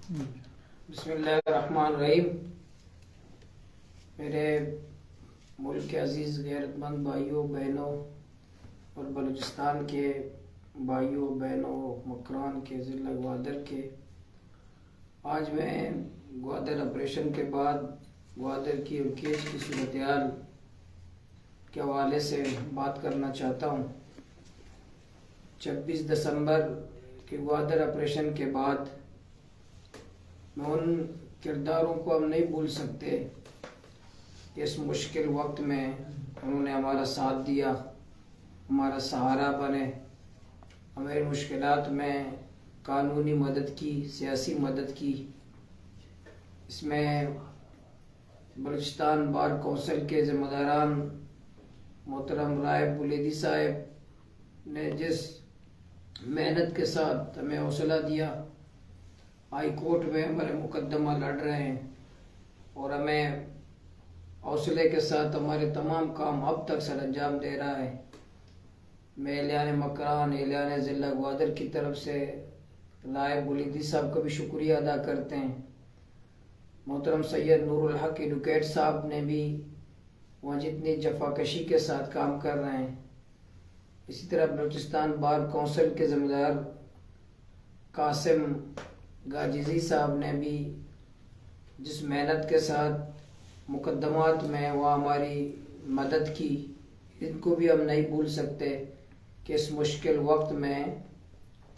بسم اللہ الرحمن الرحیم۔ میرے ملک کے عزیز غیرت مند بھائیوں بہنوں اور بلوچستان کے بھائیوں بہنوں مکران کے ضلع گوادر کے، آج میں گوادر آپریشن کے بعد گوادر کی اور کیس کی صورتحال کے حوالے سے بات کرنا چاہتا ہوں۔ 26 دسمبر کے گوادر آپریشن کے بعد میں ان کرداروں کو ہم نہیں بھول سکتے کہ اس مشکل وقت میں انہوں نے ہمارا ساتھ دیا، ہمارا سہارا بنے، ہماری مشکلات میں قانونی مدد کی، سیاسی مدد کی۔ اس میں بلوچستان بار کونسل کے ذمہ داران محترم رائب بلیدی صاحب نے جس محنت کے ساتھ ہمیں حوصلہ دیا، ہائی کورٹ میں ہمارے مقدمہ لڑ رہے ہیں اور ہمیں حوصلے کے ساتھ ہمارے تمام کام اب تک سر انجام دے رہا ہے۔ میں اہلیان مکران، اہلیان ضلع گوادر کی طرف سے رائب بلیدی صاحب کا بھی شکریہ ادا کرتے ہیں۔ محترم سید نور الحق ایڈوکیٹ صاحب نے بھی وہاں جتنی جفاکشی کے ساتھ کام کر رہے ہیں، اسی طرح بلوچستان بار کونسل کے ذمہ دار قاسم گاجزی صاحب نے بھی جس محنت کے ساتھ مقدمات میں وہ ہماری مدد کی، ان کو بھی ہم نہیں بھول سکتے کہ اس مشکل وقت میں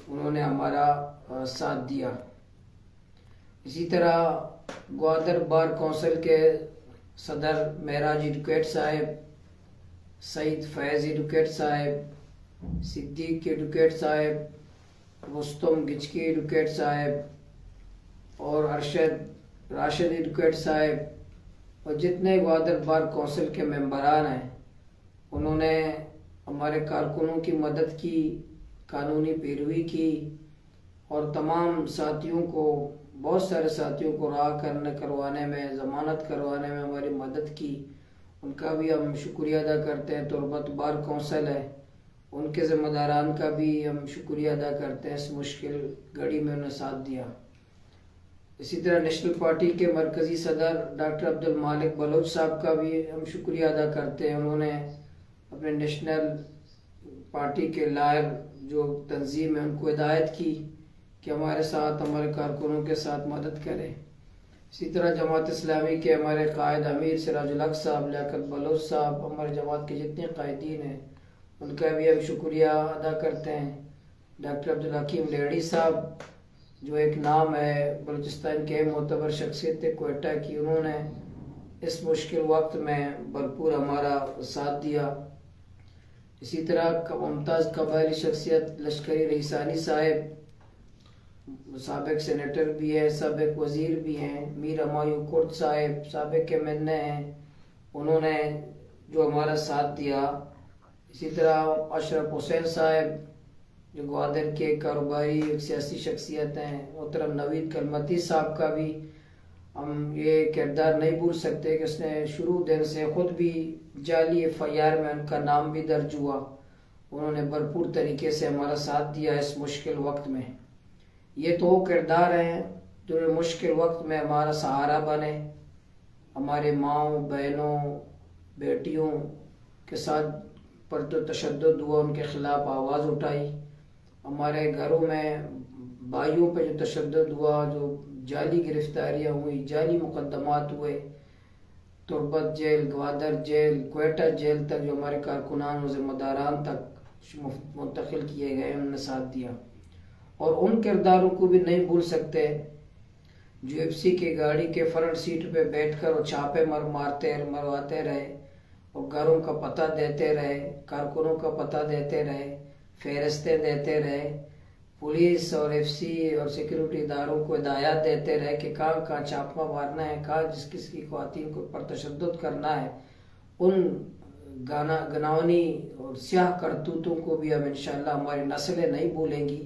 انہوں نے ہمارا ساتھ دیا۔ اسی طرح گوادر بار کونسل کے صدر معراج ایڈوکیٹ صاحب، سعید فیض ایڈوکیٹ صاحب، صدیق ایڈوکیٹ صاحب، رستم گچکی ایڈوکیٹ صاحب اور ارشد راشد ایڈوکیٹ صاحب اور جتنے گوادر بار کونسل کے ممبران ہیں، انہوں نے ہمارے کارکنوں کی مدد کی، قانونی پیروی کی اور تمام ساتھیوں کو، بہت سارے ساتھیوں کو رہا کروانے میں، ضمانت کروانے میں ہماری مدد کی۔ ان کا بھی ہم شکریہ ادا کرتے ہیں۔ تربت بار کونسل ہے، ان کے ذمہ داران کا بھی ہم شکریہ ادا کرتے ہیں، اس مشکل گھڑی میں انہیں ساتھ دیا۔ اسی طرح نیشنل پارٹی کے مرکزی صدر ڈاکٹر عبد المالک بلوچ صاحب کا بھی ہم شکریہ ادا کرتے ہیں۔ انہوں نے اپنے نیشنل پارٹی کے لائر جو تنظیم ہے ان کو ہدایت کی کہ ہمارے ساتھ، ہمارے کارکنوں کے ساتھ مدد کریں۔ اسی طرح جماعت اسلامی کے ہمارے قائد امیر سراج الحق صاحب، لیاقت بلوچ صاحب، ہمارے جماعت کے جتنے قائدین ہیں ان کا بھی ہم شکریہ ادا کرتے ہیں۔ ڈاکٹر عبدالحکیم لیڑی صاحب جو ایک نام ہے بلوچستان کے معتبر شخصیت کوئٹہ کی، انہوں نے اس مشکل وقت میں بھرپور ہمارا ساتھ دیا۔ اسی طرح ممتاز قبائلی شخصیت لشکری رئیسانی صاحب، سابق سینیٹر بھی ہیں، سابق وزیر بھی ہیں، میر ہمایوں کرد صاحب سابق MNA ہیں، انہوں نے جو ہمارا ساتھ دیا۔ اسی طرح اشرف حسین صاحب جو گوادر کے کاروباری سیاسی شخصیت ہیں، محترم نوید کلمتی صاحب کا بھی ہم یہ کردار نہیں بھول سکتے کہ اس نے شروع دن سے خود بھی جعلی FIR میں ان کا نام بھی درج ہوا، انہوں نے بھرپور طریقے سے ہمارا ساتھ دیا اس مشکل وقت میں۔ یہ تو وہ کردار ہیں جو مشکل وقت میں ہمارا سہارا بنے، ہمارے ماؤں بہنوں بیٹیوں کے ساتھ پر جو تشدد ہوا ان کے خلاف آواز اٹھائی، ہمارے گھروں میں بھائیوں پہ جو تشدد ہوا، جو جعلی گرفتاریاں ہوئی، جعلی مقدمات ہوئے، Turbat jail, Gwadar jail, Quetta jail تک جو ہمارے کارکنان و ذمہ داران تک منتقل کیے گئے، انہوں نے ساتھ دیا۔ اور ان کرداروں کو بھی نہیں بھول سکتے جو FC کی گاڑی کے فرنٹ سیٹ پہ بیٹھ کر اور چھاپے مرواتے رہے اور گھروں کا پتہ دیتے رہے، کارکنوں کا پتہ دیتے رہے، فہرستیں دیتے رہے، پولیس اور FC اور سیکیورٹی اداروں کو ہدایات دیتے رہے کہ کہاں کہاں چھاپہ مارنا ہے، کہاں جس کس کی خواتین کو پر تشدد کرنا ہے۔ ان گناونی اور سیاہ کرتوتوں کو بھی ہم انشاءاللہ ہماری نسلیں نہیں بھولیں گی،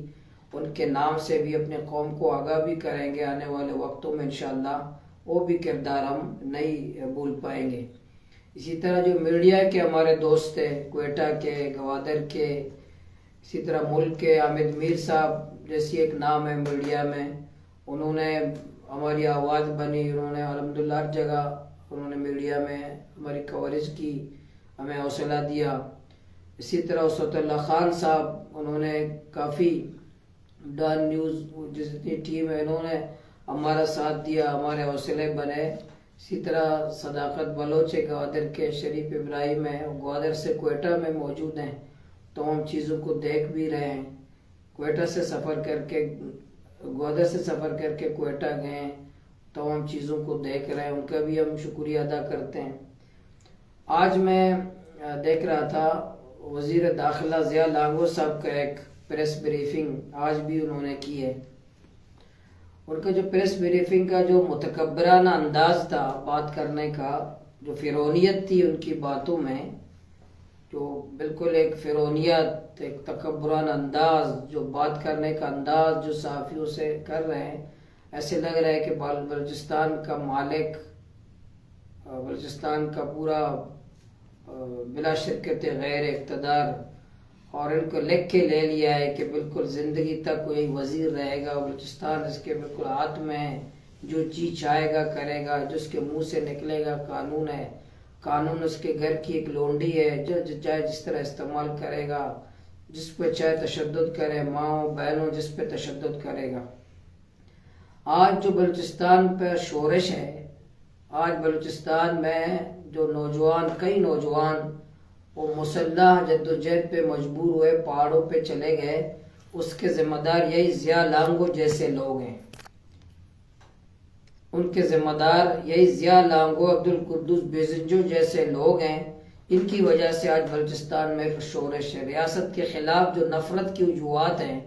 ان کے نام سے بھی اپنے قوم کو آگاہ بھی کریں گے آنے والے وقتوں میں انشاءاللہ، وہ بھی کردار ہم نہیں بھول پائیں گے۔ اسی طرح جو میڈیا کے ہمارے دوست ہیں، کوئٹہ کے، گوادر کے، اسی طرح ملک کے حامد میر صاحب جیسی ایک نام ہے میڈیا میں، انہوں نے ہماری آواز بنی، انہوں نے الحمدللہ ہر جگہ انہوں نے میڈیا میں ہماری کوریج کی، ہمیں حوصلہ دیا۔ اسی طرح اسوت اللہ خان صاحب، انہوں نے کافی ڈان نیوز جتنی ٹیم ہے انہوں نے ہمارا ساتھ دیا، ہمارے حوصلے بنے۔ اسی طرح صداقت بلوچ گوادر کے، شریف ابراہیم ہے، گوادر سے کوئٹہ میں موجود ہیں، تو ہم چیزوں کو دیکھ بھی رہے ہیں۔ کوئٹہ سے سفر کر کے، گوادر سے سفر کر کے کوئٹہ گئے ہیں، تو ہم چیزوں کو دیکھ رہے ہیں، ان کا بھی ہم شکریہ ادا کرتے ہیں۔ آج میں دیکھ رہا تھا وزیر داخلہ ضیاء لانگو صاحب کا ایک پریس بریفنگ آج بھی انہوں نے کی ہے۔ ان کا جو پریس بریفنگ کا جو متکبرانہ انداز تھا بات کرنے کا، جو فرعونیت تھی ان کی باتوں میں، جو بالکل ایک فرعونیت، ایک تکبرانہ انداز، جو بات کرنے کا انداز جو صحافیوں سے کر رہے ہیں، ایسے لگ رہا ہے کہ بلوچستان کا مالک، بلوچستان کا پورا بلا شرکت غیر اقتدار، اور ان کو لکھ کے لے لیا ہے کہ بالکل زندگی تک کوئی وزیر رہے گا، بلوچستان اس کے بالکل ہاتھ میں ہے، جو جی چاہے گا کرے گا، جس کے منہ سے نکلے گا قانون ہے، قانون اس کے گھر کی ایک لونڈی ہے، جو چاہے جس طرح استعمال کرے گا، جس پہ چاہے تشدد کرے، ماؤں بہنوں جس پہ تشدد کرے گا۔ آج جو بلوچستان پہ شورش ہے، آج بلوچستان میں جو نوجوان، کئی نوجوان وہ مسلح جدوجہد پہ مجبور ہوئے، پہاڑوں پہ چلے گئے، اس کے ذمہ دار یہی ضیاء لانگو جیسے لوگ ہیں۔ ان کے ذمہ دار یہی ضیاء لانگو، عبدالقدوس بیزنجو جیسے لوگ ہیں۔ ان کی وجہ سے آج بلوچستان میں شورش ہے۔ ریاست کے خلاف جو نفرت کی وجوہات ہیں،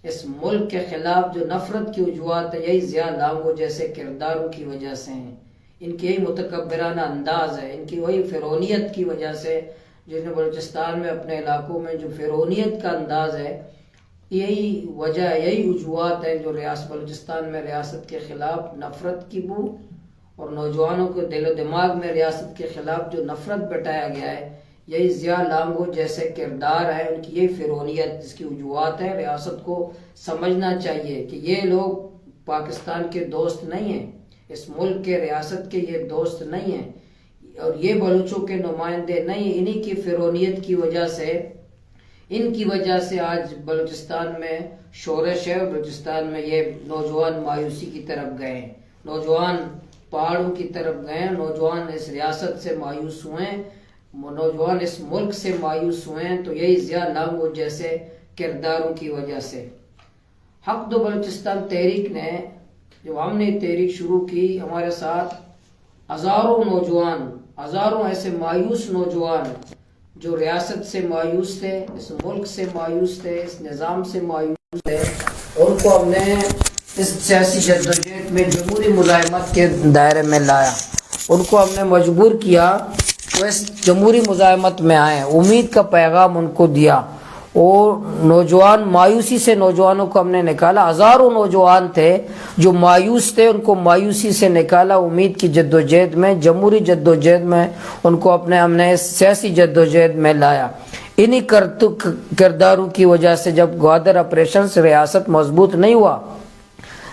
اس ملک کے خلاف جو نفرت کی وجوہات ہیں، یہی ضیاء لانگو جیسے کرداروں کی وجہ سے ہیں۔ ان کی یہی متکبرانہ انداز ہے، ان کی وہی فرعونیت کی وجہ سے، جس نے بلوچستان میں اپنے علاقوں میں جو فرعونیت کا انداز ہے، یہی وجہ، یہی وجوہات ہیں جو بلوچستان میں ریاست کے خلاف نفرت کی بو، اور نوجوانوں کے دل و دماغ میں ریاست کے خلاف جو نفرت بٹایا گیا ہے، یہی ضیاء لانگو جیسے کردار ہے، ان کی یہی فرعونیت، جس کی وجوہات ہیں۔ ریاست کو سمجھنا چاہیے کہ یہ لوگ پاکستان کے دوست نہیں ہیں، اس ملک کے، ریاست کے یہ دوست نہیں ہیں، اور یہ بلوچوں کے نمائندے نہیں۔ انہی کی فرعونیت کی وجہ سے، ان کی وجہ سے آج بلوچستان میں شورش ہے، اور بلوچستان میں یہ نوجوان مایوسی کی طرف گئے ہیں، نوجوان پہاڑوں کی طرف گئے ہیں، نوجوان اس ریاست سے مایوس ہوئے ہیں، نوجوان اس ملک سے مایوس ہوئے ہیں، تو یہی ضیاء لانگو جیسے کرداروں کی وجہ سے۔ حق دو بلوچستان تحریک نے، جب ہم نے تحریک شروع کی، ہمارے ساتھ ہزاروں نوجوان، ہزاروں ایسے مایوس نوجوان جو ریاست سے مایوس تھے، اس ملک سے مایوس تھے، اس نظام سے مایوس تھے، ان کو ہم نے اس سیاسی جدوجہد میں جمہوری مزاحمت کے دائرے میں لایا، ان کو ہم نے مجبور کیا وہ اس جمہوری مزاحمت میں آئیں، امید کا پیغام ان کو دیا، اور نوجوان مایوسی سے نوجوانوں کو ہم نے نکالا۔ ہزاروں نوجوان تھے جو مایوس تھے، ان کو مایوسی سے نکالا، امید کی جدوجہد میں، جمہوری جدوجہد میں ان کو ہم نے اس سیاسی جدوجہد میں لایا۔ انہی کرداروں کی وجہ سے جب گوادر آپریشن سے ریاست مضبوط نہیں ہوا،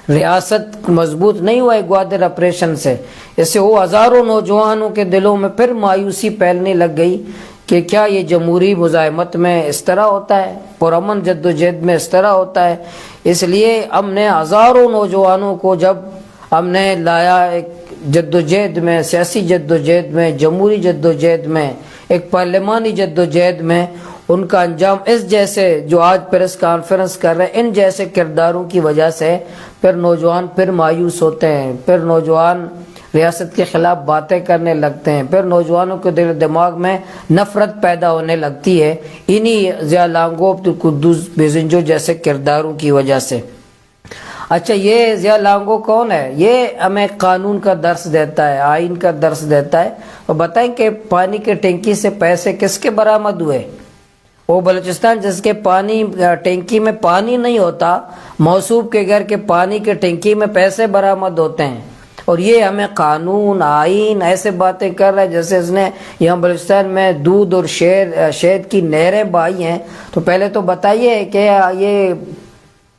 ریاست مضبوط نہیں ہوا گوادر آپریشن سے، اس سے وہ ہزاروں نوجوانوں کے دلوں میں پھر مایوسی پھیلنے لگ گئی کہ کیا یہ جمہوری مزاحمت میں اس طرح ہوتا ہے، پرامن جدوجہد میں اس طرح ہوتا ہے۔ اس لیے ہم نے ہزاروں نوجوانوں کو جب ہم نے لایا ایک جدوجہد میں، سیاسی جدوجہد میں، جمہوری جدوجہد میں، ایک پارلیمانی جدوجہد میں، ان کا انجام اس جیسے جو آج پریس کانفرنس کر رہے ہیں، ان جیسے کرداروں کی وجہ سے پھر نوجوان پھر مایوس ہوتے ہیں، پھر نوجوان ریاست کے خلاف باتیں کرنے لگتے ہیں، پھر نوجوانوں کے دل و دماغ میں نفرت پیدا ہونے لگتی ہے، انہی ضیاء لانگو، عبدالقدوس بیزنجو جیسے کرداروں کی وجہ سے۔ اچھا، یہ ضیاء لانگو کون ہے؟ یہ ہمیں قانون کا درس دیتا ہے، آئین کا درس دیتا ہے۔ اور بتائیں کہ پانی کے ٹینکی سے پیسے کس کے برآمد ہوئے؟ وہ بلوچستان جس کے پانی ٹینکی میں پانی نہیں ہوتا، موصوف کے گھر کے پانی کے ٹینکی میں پیسے برآمد ہوتے ہیں، اور یہ ہمیں قانون، آئین ایسے باتیں کر رہا ہے جیسے اس نے یہاں بلوچستان میں دودھ اور شہد کی نہریں بہائی ہیں۔ تو پہلے تو بتائیے کہ یہ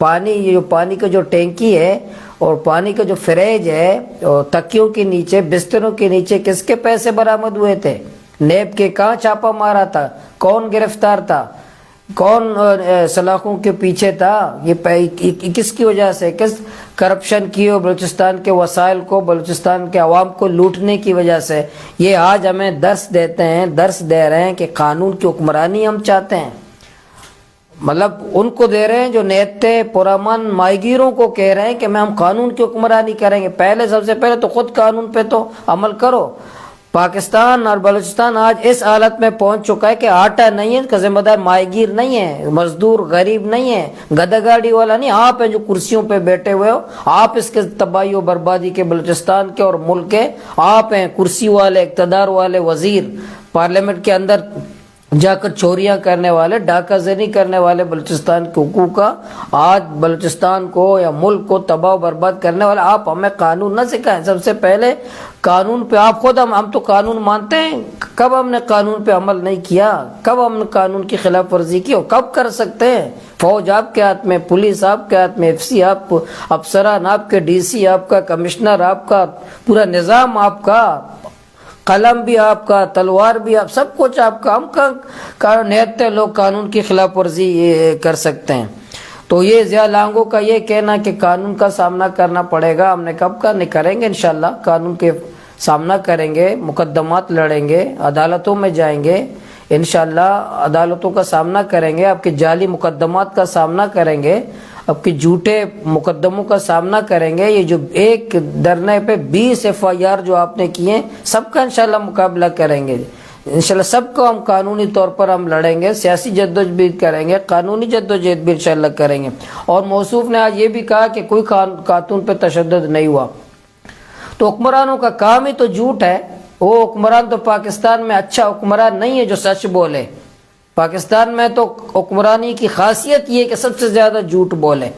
پانی کا جو ٹینکی ہے اور پانی کا جو فریج ہے اور تکیوں کے نیچے بستروں کے نیچے کس کے پیسے برآمد ہوئے تھے؟ نیب کے کہاں چھاپا مارا تھا؟ کون گرفتار تھا؟ کون سلاخوں کے پیچھے تھا؟ یہ کس کی وجہ سے، کس کرپشن کی اور بلوچستان کے وسائل کو، بلوچستان کے عوام کو لوٹنے کی وجہ سے؟ یہ آج ہمیں درس دیتے ہیں، درس دے رہے ہیں کہ قانون کی حکمرانی ہم چاہتے ہیں۔ مطلب ان کو دے رہے ہیں جو نیتے پرامن ماہیگیروں کو کہہ رہے ہیں کہ ہم قانون کی حکمرانی کریں گے۔ پہلے سب سے پہلے تو خود قانون پہ تو عمل کرو۔ پاکستان اور بلوچستان آج اس حالت میں پہنچ چکا ہے کہ آٹا نہیں ہے، اس کا ذمہ دار ماہیگیر نہیں ہے، مزدور غریب نہیں ہے، گدا گاڑی والا نہیں، آپ ہیں جو کرسیوں پہ بیٹھے ہوئے ہو، آپ اس کے تباہی و بربادی کے، بلوچستان کے اور ملک کے آپ ہیں، کرسی والے، اقتدار والے وزیر، پارلیمنٹ کے اندر جا کر چوریاں کرنے والے، ڈاکہ زنی کرنے والے بلوچستان کے حقوق کا، آج بلوچستان کو یا ملک کو تباہ و برباد کرنے والے آپ ہمیں قانون نہ سکھائیں۔ سب سے پہلے قانون پہ آپ خود، ہم تو قانون مانتے ہیں، کب ہم نے قانون پہ عمل نہیں کیا؟ کب ہم نے قانون کی خلاف ورزی کی؟ اور کب کر سکتے ہیں؟ فوج آپ کے ہاتھ میں، پولیس آپ کے ہاتھ میں، ایف سی آپ، افسران آپ کے، ڈی سی آپ کا، کمشنر آپ کا، پورا نظام آپ کا، قلم بھی آپ کا، تلوار بھی آپ، سب کچھ آپ کا۔ ہم نہتے لوگ قانون کی خلاف ورزی کر سکتے ہیں؟ تو یہ ضیاء لانگو کا یہ کہنا کہ قانون کا سامنا کرنا پڑے گا، ہم نے کب کا نہیں کریں گے، انشاءاللہ قانون کے سامنا کریں گے، مقدمات لڑیں گے، عدالتوں میں جائیں گے، انشاءاللہ عدالتوں کا سامنا کریں گے، آپ کے جعلی مقدمات کا سامنا کریں گے، آپ کے جھوٹے مقدموں کا سامنا کریں گے۔ یہ جو ایک دھرنے پہ 20 FIR جو آپ نے کیے، سب کا انشاءاللہ مقابلہ کریں گے، انشاءاللہ سب کو ہم قانونی طور پر ہم لڑیں گے، سیاسی جدوجہد کریں گے، قانونی جدوجہد بھی انشاءاللہ کریں گے۔ اور موصوف نے آج یہ بھی کہا کہ کوئی خاتون پہ تشدد نہیں ہوا، تو حکمرانوں کا کام ہی تو جھوٹ ہے۔ وہ حکمران تو پاکستان میں اچھا حکمران نہیں ہے جو سچ بولے۔ پاکستان میں تو حکمرانی کی خاصیت یہ ہے کہ سب سے زیادہ جھوٹ بولے،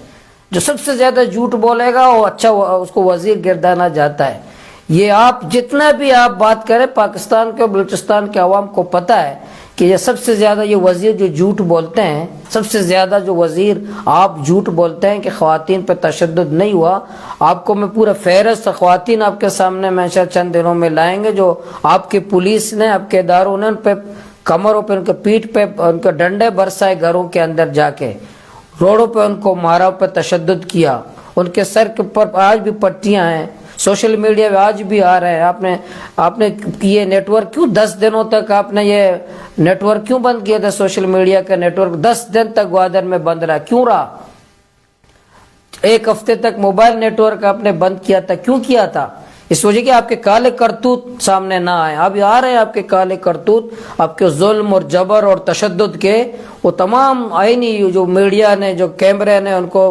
جو سب سے زیادہ جھوٹ بولے گا وہ اچھا، اس کو وزیر گردانا جاتا ہے۔ یہ آپ جتنا بھی آپ بات کریں، پاکستان کے اور بلوچستان کے عوام کو پتہ ہے کہ یہ سب سے زیادہ یہ وزیر جو جھوٹ بولتے ہیں، سب سے زیادہ جو وزیر آپ جھوٹ بولتے ہیں کہ خواتین پہ تشدد نہیں ہوا۔ آپ کو میں پورا فہرست خواتین آپ کے سامنے میں چند دنوں میں لائیں گے جو آپ کی پولیس نے، آپ کے اداروں نے ان پہ کمروں پہ، ان کے پیٹھ پہ ان کے ڈنڈے برسائے، گھروں کے اندر جا کے روڈوں پہ ان کو مارا، پہ تشدد کیا، ان کے سر کے اوپر آج بھی پٹیاں ہیں، سوشل میڈیا پہ آج بھی آ رہے ہیں۔ آپ نے یہ نیٹ ورک کیوں 10 دنوں تک آپ نے یہ نیٹ ورک کیوں بند کیا تھا؟ سوشل میڈیا کا نیٹ ورک 10 دن تک گوادر میں بند رہا، کیوں رہا؟ 1 ہفتے تک موبائل نیٹ ورک آپ نے بند کیا تھا، کیوں کیا تھا؟ اس وجہ کہ آپ کے کالے کرتوت سامنے نہ آئے۔ اب آ رہے ہیں آپ کے کالے کرتوت، آپ کے ظلم اور جبر اور تشدد کے، وہ تمام آئینی جو میڈیا نے، جو کیمرے نے ان کو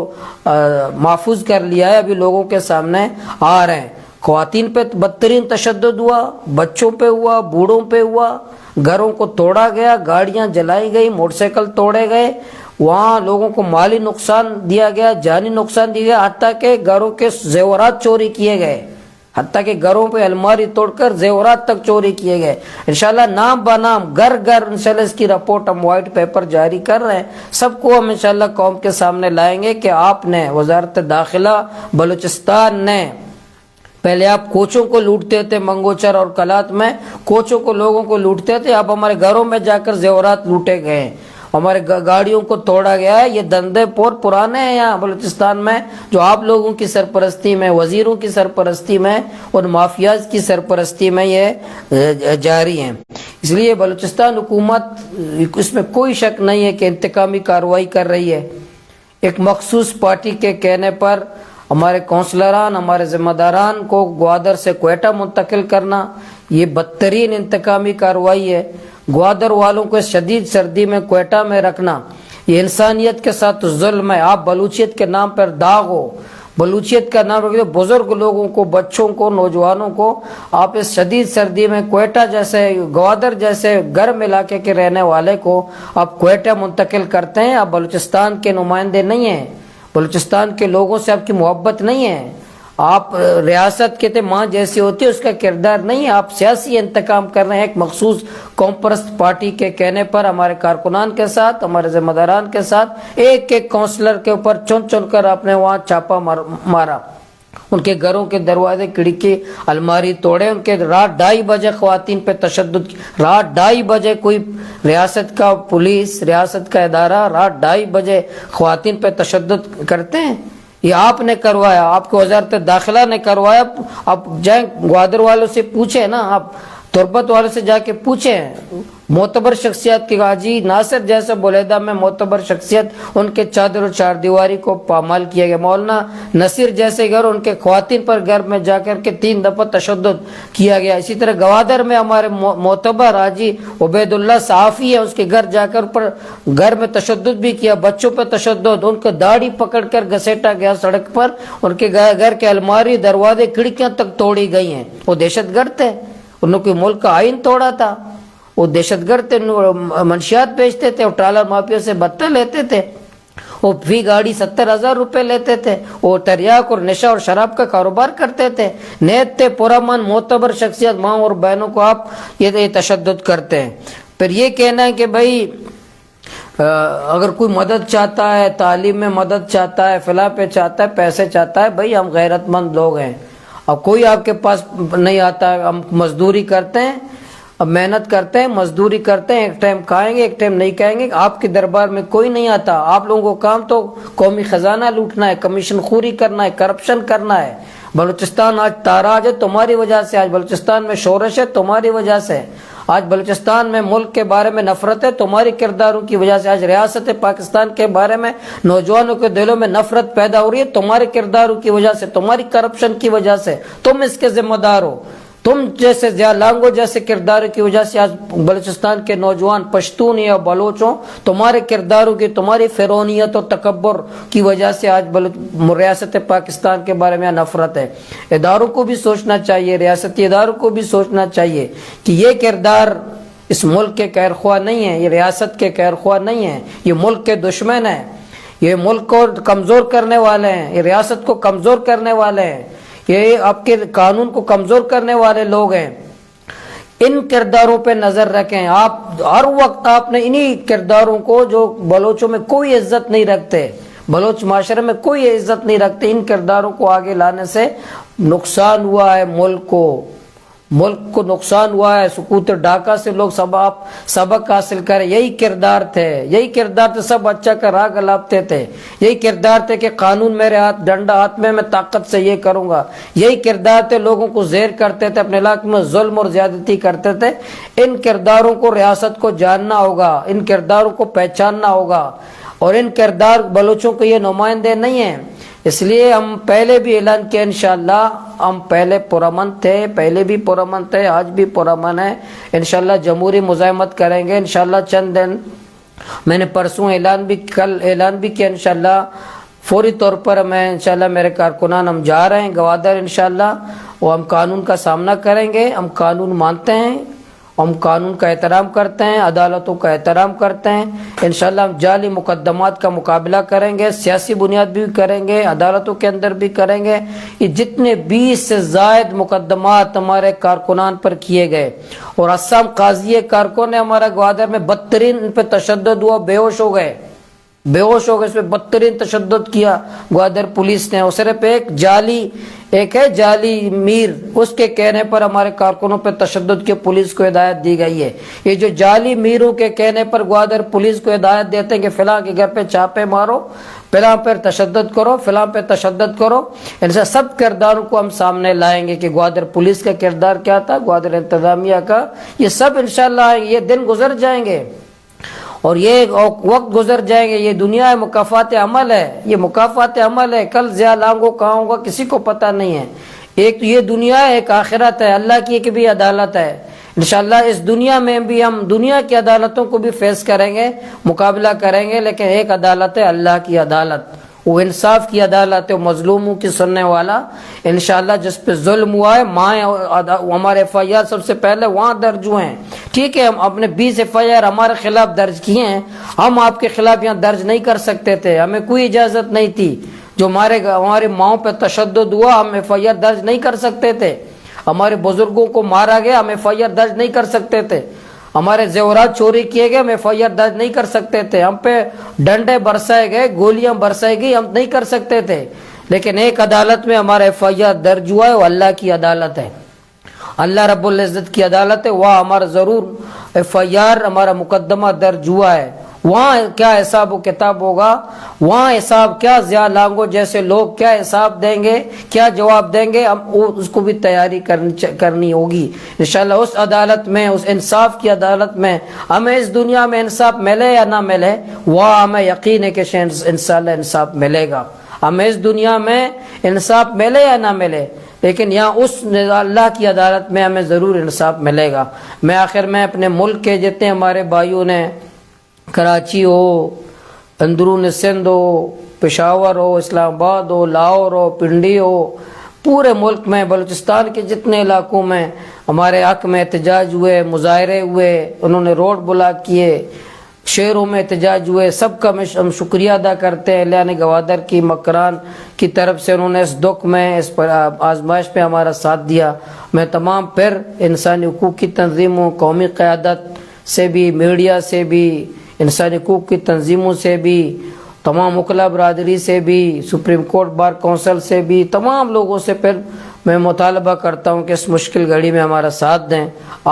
محفوظ کر لیا ہے، ابھی لوگوں کے سامنے آ رہے ہیں۔ خواتین پہ بدترین تشدد ہوا، بچوں پہ ہوا، بوڑھوں پہ ہوا، گھروں کو توڑا گیا، گاڑیاں جلائی گئی، موٹر سائیکل توڑے گئے، وہاں لوگوں کو مالی نقصان دیا گیا، جانی نقصان دیا گیا، حتیٰ کہ گھروں کے زیورات چوری کیے گئے، حتیٰ کہ گھروں پہ الماری توڑ کر زیورات تک چوری کیے گئے۔ انشاءاللہ نام بنام گھر گھر انشاءاللہ اس کی رپورٹ ہم وائٹ پیپر جاری کر رہے ہیں، سب کو ہم انشاءاللہ قوم کے سامنے لائیں گے کہ آپ نے، وزارت داخلہ بلوچستان نے، پہلے آپ کوچوں کو لوٹتے تھے، منگوچر اور کلات میں کوچوں کو، لوگوں کو لوٹتے تھے، اب ہمارے گھروں میں جا کر زیورات لوٹے گئے ہیں، ہمارے گاڑیوں کو توڑا گیا ہے۔ یہ دندے پرانے ہیں یہاں بلوچستان میں، جو آپ لوگوں کی سرپرستی میں، وزیروں کی سرپرستی میں اور مافیاز کی سرپرستی میں یہ جاری ہیں۔ اس لیے بلوچستان حکومت، اس میں کوئی شک نہیں ہے کہ انتقامی کارروائی کر رہی ہے۔ ایک مخصوص پارٹی کے کہنے پر ہمارے کونسلران، ہمارے ذمہ داران کو گوادر سے کوئٹہ منتقل کرنا، یہ بدترین انتقامی کارروائی ہے۔ گوادر والوں کو شدید سردی میں کوئٹہ میں رکھنا، یہ انسانیت کے ساتھ ظلم ہے۔ آپ بلوچیت کے نام پر داغ ہو، بلوچیت کا نام رکھتے، بزرگ لوگوں کو، بچوں کو، نوجوانوں کو آپ اس شدید سردی میں کوئٹہ جیسے، گوادر جیسے گرم علاقے کے رہنے والے کو آپ کوئٹہ منتقل کرتے ہیں۔ آپ بلوچستان کے نمائندے نہیں ہیں، بلوچستان کے لوگوں سے آپ کی محبت نہیں ہے، آپ ریاست کے ماں جیسی ہوتی ہے اس کا کردار نہیں ہے، آپ سیاسی انتقام کر رہے ہیں ایک مخصوص قوم پرست پارٹی کے کہنے پر۔ ہمارے کارکنان کے ساتھ، ہمارے ذمہ داران کے ساتھ، ایک ایک کونسلر کے اوپر چن چن کر آپ نے وہاں چھاپا مارا۔ ان کے گھروں کے دروازے کھڑکی الماری توڑے، ان کے رات 2:30 بجے خواتین پہ تشدد، رات 2:30 بجے کوئی ریاست کا پولیس، ریاست کا ادارہ رات 2:30 بجے خواتین پہ تشدد کرتے ہیں؟ یہ آپ نے کروایا، آپ کے وزارت داخلہ نے کروایا۔ آپ جائیں گوادر والوں سے پوچھیں نا، آپ تربت والوں سے جا کے پوچھیں، معتبر شخصیت کی حاجی ناصر جیسا بولیدہ میں معتبر شخصیت، ان کے چادر و چار دیواری کو پامال کیا گیا۔ مولانا نصیر جیسے گھر، ان کے خواتین پر گھر میں جا کر کے 3 دفعہ تشدد کیا گیا۔ اسی طرح گوادر میں ہمارے معتبر حاجی عبید اللہ صحافی ہے، اس کے گھر جا کر پر گھر میں تشدد بھی کیا، بچوں پہ تشدد، ان کو داڑھی پکڑ کر گھسیٹا گیا سڑک پر، ان کے گھر کے الماری دروازے کھڑکیاں تک توڑی گئی ہیں۔ وہ دہشت گرد تھے، انہوں نے ملک کا آئین توڑا تھا، وہ دہشت گرد تھے، منشیات بیچتے تھے، وہ ٹرالر مافیا سے بتہ لیتے تھے، وہ فی گاڑی 70,000 روپے لیتے تھے، وہ تریاک اور نشہ اور شراب کا کاروبار کرتے تھے، نیت تھے، پرامن معتبر شخصیت، ماں اور بہنوں کو آپ یہ تشدد کرتے ہیں۔ پھر یہ کہنا ہے کہ بھائی اگر کوئی مدد چاہتا ہے، تعلیم میں مدد چاہتا ہے، فلاں پہ چاہتا ہے، پیسے چاہتا ہے، بھائی ہم غیرت مند لوگ ہیں، اب کوئی آپ کے پاس نہیں آتا، ہم مزدوری کرتے ہیں، اب محنت کرتے ہیں، مزدوری کرتے ہیں، ایک ٹائم کھائیں گے ایک ٹائم نہیں کھائیں گے، آپ کے دربار میں کوئی نہیں آتا۔ آپ لوگوں کو کام تو قومی خزانہ لوٹنا ہے، کمیشن خوری کرنا ہے، کرپشن کرنا ہے۔ بلوچستان آج تاراج ہے تمہاری وجہ سے، آج بلوچستان میں شورش ہے تمہاری وجہ سے، آج بلوچستان میں ملک کے بارے میں نفرت ہے تمہاری کرداروں کی وجہ سے، آج ریاست پاکستان کے بارے میں نوجوانوں کے دلوں میں نفرت پیدا ہو رہی ہے تمہارے کرداروں کی وجہ سے، تمہاری کرپشن کی وجہ سے، تم اس کے ذمہ دار ہو۔ تم جیسے ضیاء لانگو جیسے کرداروں کی وجہ سے آج بلوچستان کے نوجوان پشتون یا بلوچوں، تمہارے کرداروں کی، تمہاری فرعونیت اور تکبر کی وجہ سے آج ریاست پاکستان کے بارے میں نفرت ہے۔ اداروں کو بھی سوچنا چاہیے، ریاستی اداروں کو بھی سوچنا چاہیے کہ یہ کردار اس ملک کے خیرخواہ نہیں ہیں، یہ ریاست کے خیرخواہ نہیں ہیں، یہ ملک کے دشمن ہیں، یہ ملک کو کمزور کرنے والے ہیں، یہ ریاست کو کمزور کرنے والے ہیں، یہ آپ کے قانون کو کمزور کرنے والے لوگ ہیں۔ ان کرداروں پہ نظر رکھیں، آپ ہر وقت آپ نے انہی کرداروں کو جو بلوچوں میں کوئی عزت نہیں رکھتے، بلوچ معاشرے میں کوئی عزت نہیں رکھتے، ان کرداروں کو آگے لانے سے نقصان ہوا ہے ملک کو نقصان ہوا ہے۔ سکوت ڈاکہ سے لوگ سبق حاصل کریں، یہی کردار تھے، سب اچھا کا راگ الاپتے تھے، یہی کردار تھے کہ قانون میرے ہاتھ، ڈنڈا ہاتھ میں طاقت سے یہ کروں گا، یہی کردار تھے، لوگوں کو زیر کرتے تھے، اپنے علاقے میں ظلم اور زیادتی کرتے تھے۔ ان کرداروں کو ریاست کو جاننا ہوگا، ان کرداروں کو پہچاننا ہوگا، اور ان کردار بلوچوں کے یہ نمائندے نہیں ہیں۔ اس لیے ہم پہلے بھی اعلان کیا، انشاءاللہ ہم پہلے پرامن تھے، پہلے بھی پرامن تھے، آج بھی پرامن ہے، انشاءاللہ جمہوری مزاحمت کریں گے انشاءاللہ چند دن۔ میں نے پرسوں کل اعلان بھی کیا، انشاءاللہ فوری طور پر میں انشاءاللہ میرے کارکنان ہم جا رہے ہیں گوادر انشاءاللہ، وہ ہم قانون کا سامنا کریں گے، ہم قانون مانتے ہیں، ہم قانون کا احترام کرتے ہیں، عدالتوں کا احترام کرتے ہیں، انشاءاللہ ہم جعلی مقدمات کا مقابلہ کریں گے، سیاسی بنیاد بھی کریں گے، عدالتوں کے اندر بھی کریں گے۔ یہ جتنے 20 سے زائد مقدمات ہمارے کارکنان پر کیے گئے، اور اسام قاضی کارکن نے ہمارا گوادر میں بدترین ان پہ تشدد ہوا، بے ہوش ہو گئے، اس پہ بدترین تشدد کیا گوادر پولیس نے۔ اور صرف ایک ہے جعلی میر، اس کے کہنے پر ہمارے کارکنوں پہ تشدد کی پولیس کو ہدایت دی گئی ہے۔ یہ جو جعلی میروں کے کہنے پر گوادر پولیس کو ہدایت دیتے ہیں کہ فلاں کے گھر پہ چھاپے مارو، فلاں پر تشدد کرو، فلاں پہ تشدد کرو، ان سے سب کرداروں کو ہم سامنے لائیں گے کہ گوادر پولیس کا کردار کیا تھا، گوادر انتظامیہ کا، یہ سب انشاءاللہ یہ دن گزر جائیں گے اور یہ وقت گزر جائیں گے۔ یہ دنیا ہے، مکافات عمل ہے، یہ مکافات عمل ہے۔ کل ضیاء لانگو کہاں ہوگا کسی کو پتہ نہیں ہے۔ ایک تو یہ دنیا ہے، ایک آخرت ہے، اللہ کی ایک بھی عدالت ہے۔ انشاءاللہ اس دنیا میں بھی ہم دنیا کی عدالتوں کو بھی فیس کریں گے، مقابلہ کریں گے، لیکن ایک عدالت ہے اللہ کی عدالت، وہ انصاف کی عدالت ہے، وہ مظلوموں کی سننے والا۔ انشاءاللہ جس پہ ظلم ہوا ہے، ہمارے FIR سب سے پہلے وہاں درج ہوئے ہیں، ٹھیک ہے، ہم اپنے 20 FIR ہمارے خلاف درج کیے ہیں، ہم آپ کے خلاف یہاں درج نہیں کر سکتے تھے، ہمیں کوئی اجازت نہیں تھی۔ جو ہمارے ماؤں پہ تشدد ہوا، ہم FIR درج نہیں کر سکتے تھے، ہمارے بزرگوں کو مارا گیا، ہم FIR درج نہیں کر سکتے تھے، ہمارے زیورات چوری کیے گئے، ہم FIR درج نہیں کر سکتے تھے، ہم پہ ڈنڈے برسائے گئے، گولیاں برسائی گئی، ہم نہیں کر سکتے تھے۔ لیکن ایک عدالت میں ہمارا FIR درج ہوا ہے، وہ اللہ کی عدالت ہے، اللہ رب العزت کی عدالت ہے، وہاں ہمارا ضرور FIR ہمارا مقدمہ درج ہوا ہے، وہاں کیا حساب و کتاب ہوگا، وہاں حساب کیا ضیاء لانگو جیسے لوگ کیا حساب دیں گے، کیا جواب دیں گے، ہم اس کو بھی تیاری کرنی ہوگی انشاءاللہ۔ اس عدالت میں، اس انصاف کی عدالت میں ہمیں اس دنیا میں انصاف ملے یا نہ ملے، وہاں ہمیں یقین ہے کہ انشاءاللہ انصاف ملے گا، ہمیں اس دنیا میں انصاف ملے یا نہ ملے، لیکن یہاں اس اللہ کی عدالت میں ہمیں ضرور انصاف ملے گا۔ میں آخر میں اپنے ملک کے جتنے ہمارے بھائیوں نے، کراچی ہو، اندرون سندھ ہو، پشاور ہو، اسلام آباد ہو، لاہور ہو، پنڈی ہو، پورے ملک میں بلوچستان کے جتنے علاقوں میں ہمارے حق میں احتجاج ہوئے، مظاہرے ہوئے، انہوں نے روڈ بلاک کیے، شہروں میں احتجاج ہوئے، سب کا ہم شکریہ ادا کرتے ہیں۔ اہلیان گوادر کی مکران کی طرف سے انہوں نے اس دکھ میں، اس آزمائش پہ ہمارا ساتھ دیا۔ میں تمام پھر انسانی حقوق کی تنظیموں، قومی قیادت سے بھی، میڈیا سے بھی، انسانی حقوق کی تنظیموں سے بھی، تمام وکلا برادری سے بھی، سپریم کورٹ بار کونسل سے بھی، تمام لوگوں سے پھر میں مطالبہ کرتا ہوں کہ اس مشکل گھڑی میں ہمارا ساتھ دیں۔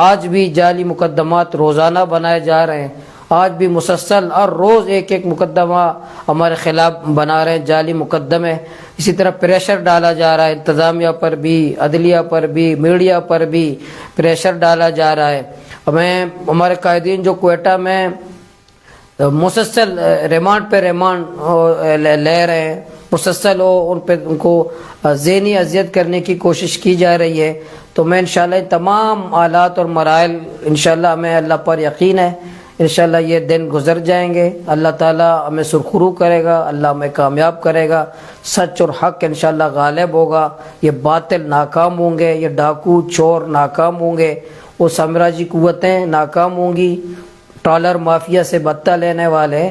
آج بھی جعلی مقدمات روزانہ بنائے جا رہے ہیں، آج بھی مسلسل ہر روز ایک ایک مقدمہ ہمارے خلاف بنا رہے ہیں، جعلی مقدمے۔ اسی طرح پریشر ڈالا جا رہا ہے انتظامیہ پر بھی، عدلیہ پر بھی، میڈیا پر بھی پریشر ڈالا جا رہا ہے۔ ہمارے قائدین جو کوئٹہ میں مسلسل ریمانڈ پہ ریمانڈ لے رہے ہیں، مسلسل ان کو ذہنی اذیت کرنے کی کوشش کی جا رہی ہے، تو میں انشاءاللہ تمام حالات اور مراحل انشاءاللہ ہمیں اللہ پر یقین ہے، انشاءاللہ یہ دن گزر جائیں گے، اللہ تعالیٰ ہمیں سرخرو کرے گا، اللہ ہمیں کامیاب کرے گا، سچ اور حق انشاءاللہ غالب ہوگا، یہ باطل ناکام ہوں گے، یہ ڈاکو چور ناکام ہوں گے، وہ سامراجی قوتیں ناکام ہوں گی، ٹالر مافیا سے بتہ لینے والے،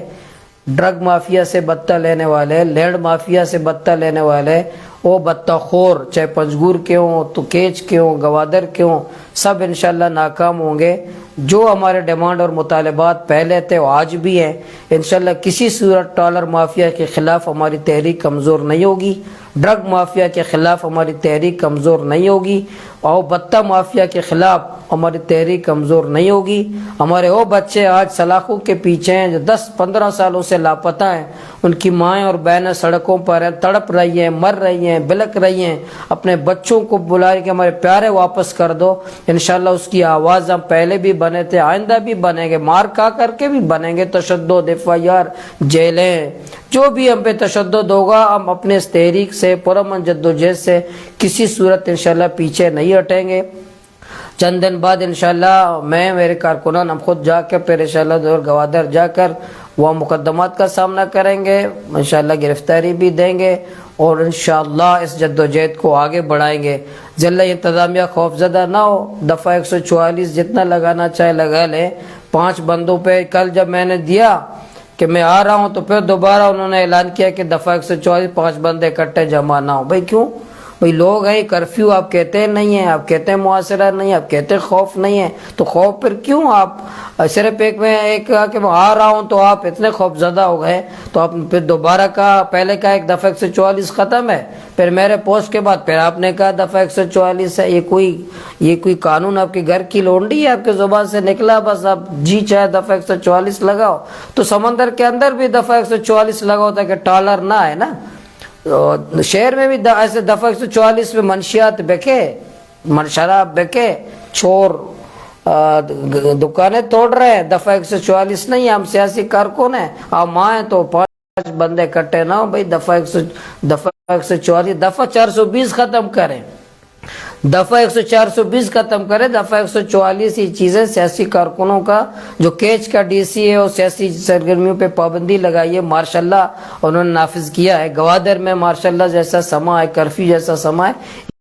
ڈرگ مافیا سے بتہ لینے والے، لینڈ مافیا سے بتہ لینے والے، وہ بتہ خور چاہے پنجگور کے ہوں، تو کیچ کے ہوں، گوادر کے ہوں، سب انشاءاللہ ناکام ہوں گے۔ جو ہمارے ڈیمانڈ اور مطالبات پہلے تھے وہ آج بھی ہیں، انشاءاللہ کسی صورت ٹالر مافیا کے خلاف ہماری تحریک کمزور نہیں ہوگی، ڈرگ مافیا کے خلاف ہماری تحریک کمزور نہیں ہوگی، اور بتہ مافیا کے خلاف ہماری تحریک کمزور نہیں ہوگی۔ ہمارے وہ بچے آج سلاخوں کے پیچھے ہیں جو 10-15 سالوں سے لاپتہ ہیں، ان کی مائیں اور بہنیں سڑکوں پر ہیں، تڑپ رہی ہیں، مر رہی ہیں، بلک رہی ہیں، اپنے بچوں کو بلا رہی کہ ہمارے پیارے واپس کر دو۔ انشاءاللہ اس کی آواز ہم پہلے بھی بنے تھے، آئندہ بھی بنیں گے، مار کھا کر کے بھی بنیں گے، تشدد، FIR، جیلیں، جو بھی ہم پہ تشدد ہوگا، ہم اپنے اس تحریک سے، پرامن جدوجہد سے کسی صورت انشاءاللہ پیچھے نہیں ہٹیں گے۔ چند دن بعد انشاءاللہ میں، میرے کارکنان، ہم خود جا کے پھر انشاءاللہ دور گوادر جا کر وہ مقدمات کا سامنا کریں گے، انشاءاللہ گرفتاری بھی دیں گے، اور انشاءاللہ اس جدوجہد کو آگے بڑھائیں گے۔ ضلع انتظامیہ خوف زدہ نہ ہو، دفعہ 144 جتنا لگانا چاہے لگا لے۔ 5 بندوں پہ کل جب میں نے دیا کہ میں آ رہا ہوں، تو پھر دوبارہ انہوں نے اعلان کیا کہ دفعہ 144 5 بندے اکٹھے جمع نہ ہو۔ بھائی کیوں؟ بھائی لوگ ہیں، کرفیو آپ کہتے ہیں نہیں ہیں، آپ کہتے ہیں محاصرہ نہیں ہے، آپ کہتے ہیں خوف نہیں ہے، تو خوف پھر کیوں؟ آپ صرف ایک کہ میں آ رہا ہوں تو آپ اتنے خوف زدہ ہو گئے، تو آپ پھر دوبارہ کہا، پہلے کہا ایک دفعہ 144 ختم ہے، پھر میرے پوسٹ کے بعد پھر آپ نے کہا دفعہ 144 ہے۔ یہ کوئی قانون آپ کے گھر کی لونڈی ہے، آپ کے زبان سے نکلا، بس آپ جی چاہے دفعہ 144 لگاؤ، تو سمندر کے اندر بھی دفعہ 144 لگاؤ تاکہ ٹالر نہ آئے نا۔ شہر میں بھی ایسے دفعہ 144 میں منشیات بکے، شراب بکے، چور دکانیں توڑ رہے ہیں، دفعہ 144 نہیں، ہم سیاسی کارکن ہیں، ہم آئیں تو 5 بندے کٹے نہ ہو۔ بھائی دفعہ 144، دفعہ 420 ختم کریں، دفعہ 420 ختم کرے، دفعہ 144 یہ چیزیں سیاسی کارکنوں کا جو کیچ کا DC ہے، اور سیاسی سرگرمیوں پہ پابندی لگائی ہے، ماشاءاللہ انہوں نے نافذ کیا ہے۔ گوادر میں ماشاءاللہ جیسا سما ہے، کرفیو جیسا سما ہے،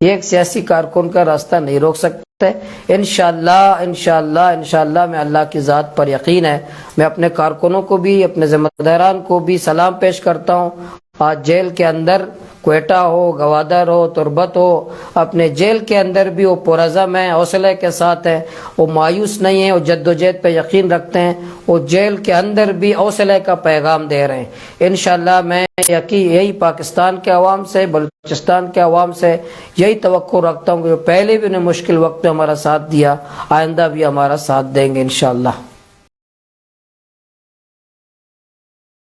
یہ ایک سیاسی کارکن کا راستہ نہیں روک سکتے۔ انشاءاللہ میں اللہ کی ذات پر یقین ہے، میں اپنے کارکنوں کو بھی، اپنے ذمہ داران کو بھی سلام پیش کرتا ہوں، آج جیل کے اندر کوئٹہ ہو، گوادر ہو، تربت ہو، اپنے جیل کے اندر بھی وہ پرعزم ہیں، حوصلے کے ساتھ ہیں، وہ مایوس نہیں ہیں، وہ جد و جہد پہ یقین رکھتے ہیں، وہ جیل کے اندر بھی حوصلے کا پیغام دے رہے ہیں۔ انشاءاللہ میں یہی پاکستان کے عوام سے، بلوچستان کے عوام سے یہی توقع رکھتا ہوں کہ پہلے بھی انہیں مشکل وقت میں ہمارا ساتھ دیا، آئندہ بھی ہمارا ساتھ دیں گے انشاءاللہ۔